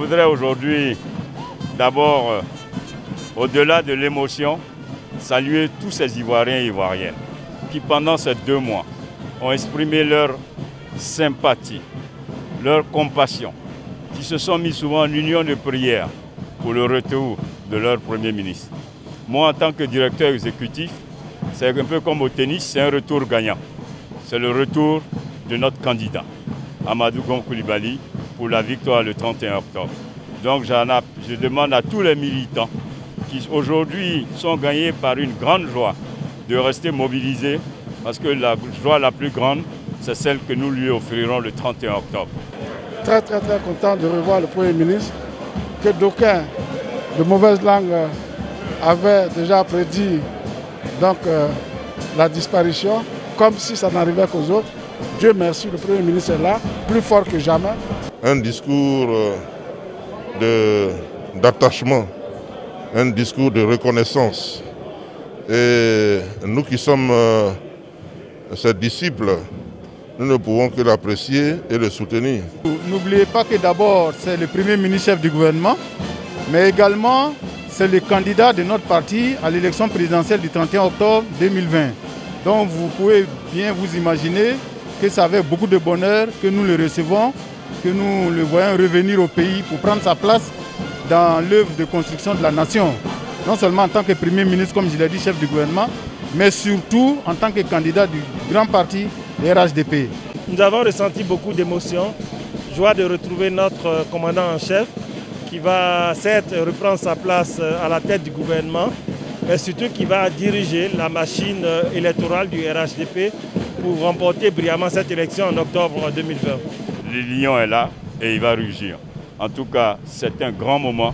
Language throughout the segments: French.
voudrais aujourd'hui, d'abord, au-delà de l'émotion, saluer tous ces Ivoiriens et Ivoiriennes qui, pendant ces 2 mois, ont exprimé leur sympathie, leur compassion, qui se sont mis souvent en union de prière pour le retour de leur Premier ministre. Moi, en tant que directeur exécutif, c'est un peu comme au tennis, c'est un retour gagnant. C'est le retour de notre candidat, Amadou Gon Coulibaly, pour la victoire le 31 octobre. Donc je demande à tous les militants qui aujourd'hui sont gagnés par une grande joie de rester mobilisés, parce que la joie la plus grande, c'est celle que nous lui offrirons le 31 octobre. Très content de revoir le Premier ministre, que d'aucuns de mauvaise langue avaient déjà prédit donc, la disparition, comme si ça n'arrivait qu'aux autres. Dieu merci, le Premier ministre est là, plus fort que jamais. Un discours d'attachement, un discours de reconnaissance. Et nous qui sommes ses disciples, nous ne pouvons que l'apprécier et le soutenir. N'oubliez pas que d'abord c'est le Premier ministre chef du gouvernement, mais également c'est le candidat de notre parti à l'élection présidentielle du 31 octobre 2020. Donc vous pouvez bien vous imaginer que c'est avec beaucoup de bonheur que nous le recevons, que nous le voyons revenir au pays pour prendre sa place dans l'œuvre de construction de la nation. Non seulement en tant que Premier ministre, comme je l'ai dit, chef du gouvernement, mais surtout en tant que candidat du grand parti, le RHDP. Nous avons ressenti beaucoup d'émotions, joie de retrouver notre commandant en chef qui va certes reprendre sa place à la tête du gouvernement, mais surtout qui va diriger la machine électorale du RHDP pour remporter brillamment cette élection en octobre 2020. Le lion est là et il va rugir. En tout cas, c'est un grand moment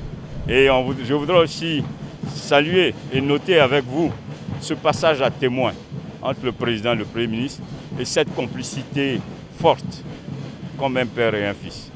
et je voudrais aussi saluer et noter avec vous ce passage à témoin entre le président et le Premier ministre et cette complicité forte comme un père et un fils.